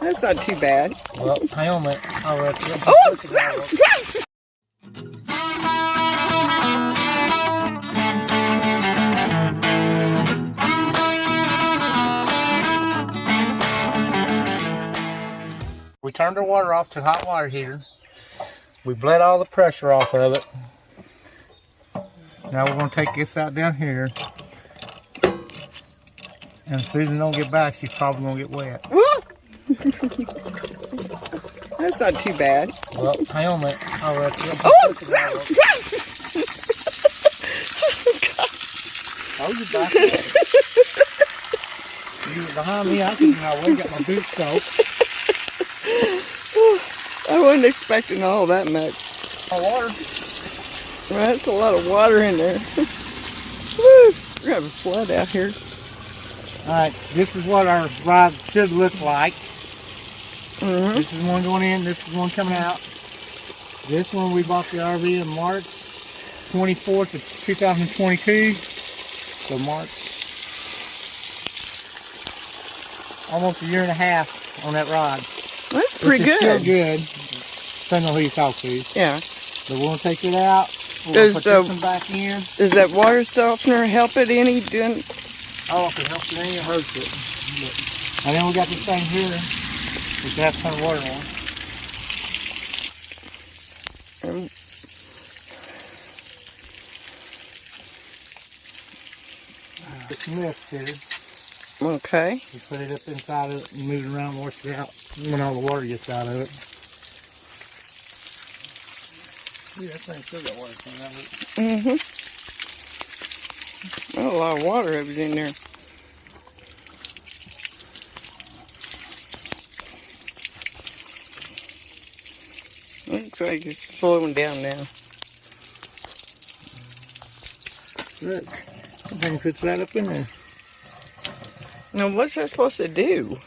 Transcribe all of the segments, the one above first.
That's not too bad. Well, hang on a minute. Oh, crap! We turned our water off to hot water heater. We bled all the pressure off of it. Now we're going to take this out down here. And if Susan don't get back, she's probably going to get wet. That's not too bad. Well, hang on a minute. Oh, crap! Oh, you're back. You were behind me. I couldn't always got my boots soaked. I wasn't expecting all that much. Water. Well, that's a lot of water in there. Woo! We're gonna have a flood out here. Alright, this is what our ride should look like. Mm-hmm. This is one going in, this is one coming out. This one we bought the RV on March 24th of 2022. So March. Almost a year and a half on that rod. That's pretty good. Still good. Depending on who you talk to. Yeah. So we're going to take it out. We'll put this one back in. Does that water softener help it any? Oh, if it helps it any, it hurts it. And then we got this thing here, which has to turn water on. Put some lifts here. Okay. You put it up inside of it and move it around, wash it out when all the water gets out of it. Yeah, that thing still got water coming out of it. Mm-hmm. Well, a lot of water was in there. Looks like it's slowing down now. Look, that thing fits right up in there. Now, what's that supposed to do?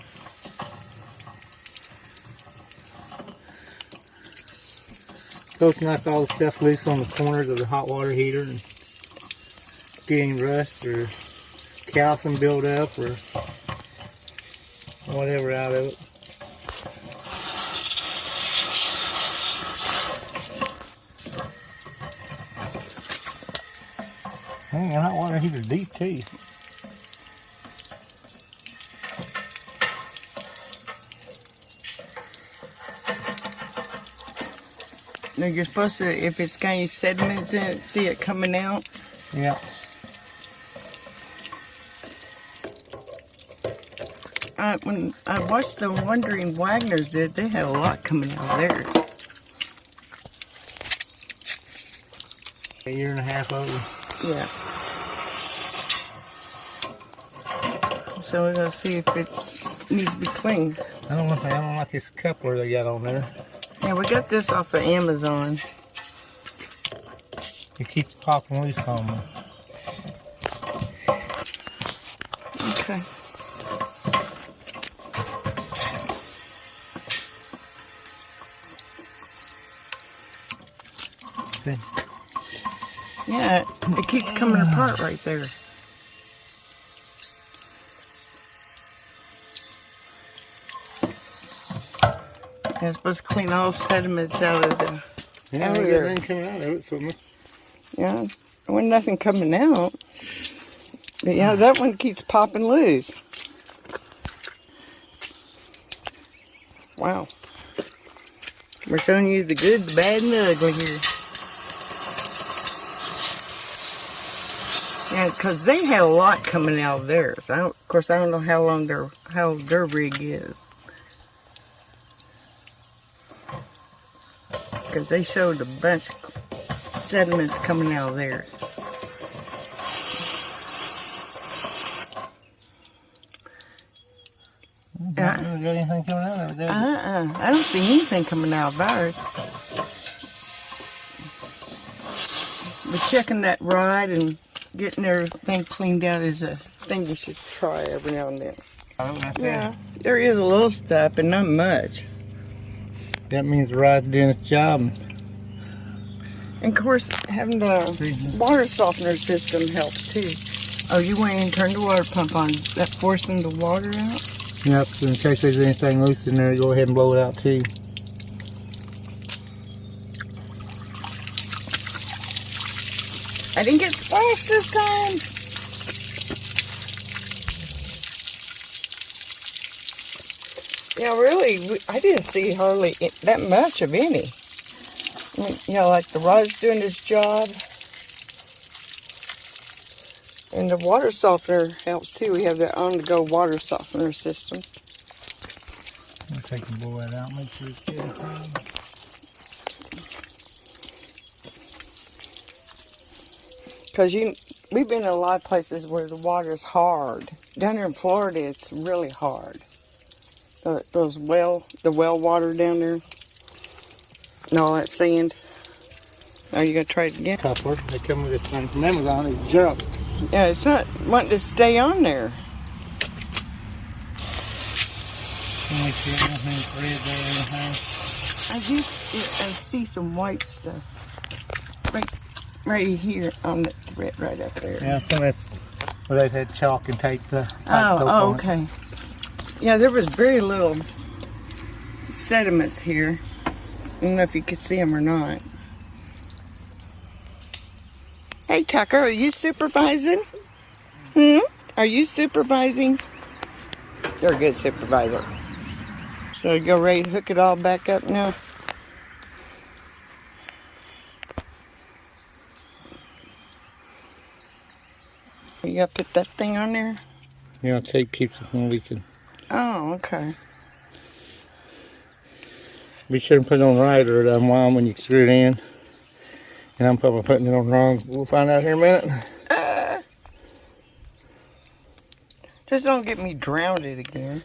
Supposed to knock all the stuff loose on the corners of the hot water heater and get any rust or calcium build up or whatever out of it. Dang, that hot water heater's deep too. Now, you're supposed to, if it's got any sediments in it, see it coming out? Yeah. When I watched the Wandering Wagners they had a lot coming out of there. A year and a half over. Yeah. So we're gonna see if it needs to be cleaned. I don't like this coupler they got on there. Yeah, we got this off of Amazon. It keeps popping loose on me. Okay. Good. Yeah, it keeps coming apart right there. Yeah, it's supposed to clean all sediments out of the. Yeah, we got nothing coming out of it, so. Yeah, there wasn't nothing coming out. But yeah, that one keeps popping loose. Wow. We're showing you the good, the bad, and the ugly here. Yeah, because they had a lot coming out of theirs. Of course, I don't know how long how their rig is. Because they showed a bunch of sediments coming out of theirs. Got anything coming out of it? I don't see anything coming out of ours. But checking that rod and getting everything cleaned out is a thing you should try every now and then. Yeah, there is a little stuff, but not much. That means the rod's doing its job. And of course, having the water softener system helps too. Oh, you went in and turned the water pump on. That forcing the water out? Yep, so in case there's anything loose in there, go ahead and blow it out too. I didn't get splashed this time. Yeah, really, I didn't see hardly that much of any. I mean, you know, like the rod's doing its job. And the water softener helps too. We have the on-the-go water softener system. I'll take and blow that out, make sure it's good. Because we've been in a lot of places where the water's hard. Down here in Florida, it's really hard. The well water down there, and all that sand. Are you gonna try it again? Coupler, they come with this thing from Amazon. It's junk. Yeah, it's not wanting to stay on there. Make sure nothing's red there. I see some white stuff right here on the thread right up there. Yeah, some of that's where they've had chalk and tape the Oh, okay. Yeah, there was very little sediments here. I don't know if you could see them or not. Hey, Tucker, are you supervising? Are you supervising? You're a good supervisor. So you go ready to hook it all back up now? You gotta put that thing on there? Yeah, tape keeps it from leaking. Oh, okay. Be sure to put it on right or it'll unwind when you screw it in. And I'm probably putting it on wrong. We'll find out here in a minute. Just don't get me drowned again.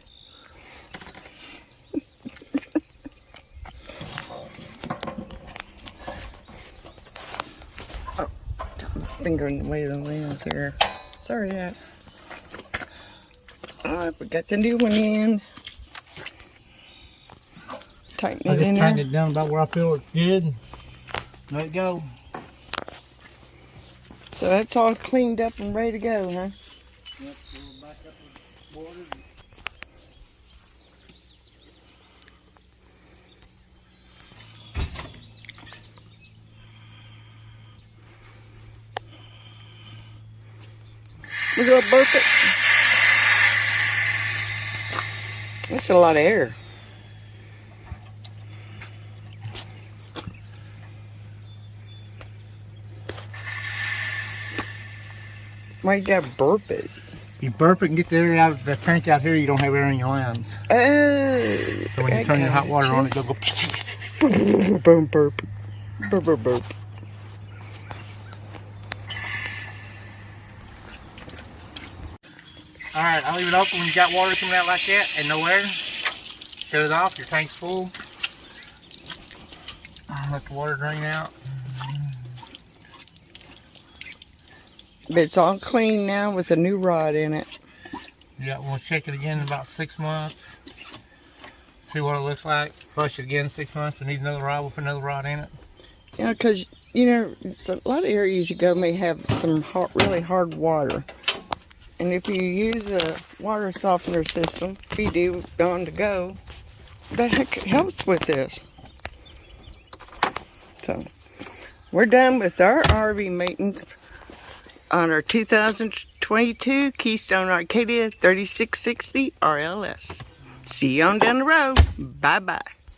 Oh, got my finger in the way of the lens here. Sorry, that. Alright, we got the new one in. Tighten I it just in tightened there. it down about where I feel it's good. Let it go. So that's all cleaned up and ready to go, huh? Yep, we'll back up the water. We're gonna burp it. That's a lot of air. Why you gotta burp it? You burp it and get the air out of the tank out here, you don't have air in your lens. Oh, So when you turn your hot water on, it goes boom, burp. Burp, burp, burp. Alright, I'll leave it open when you got water coming out like that and no air. Shut it off, your tank's full. Let the water drain out. But it's all clean now with a new rod in it. Yeah, we'll check it again in about 6 months. See what it looks like. Flush it again in 6 months. If it needs another rod, we'll put another rod in it. You know, because, you know, it's a lot of areas you go may have some really hard water. And if you use a water softener system, if you do on the go, that helps with this. So, we're done with our RV maintenance on our 2022 Keystone Arcadia 3660 RLS. See you on down the road. Bye-bye.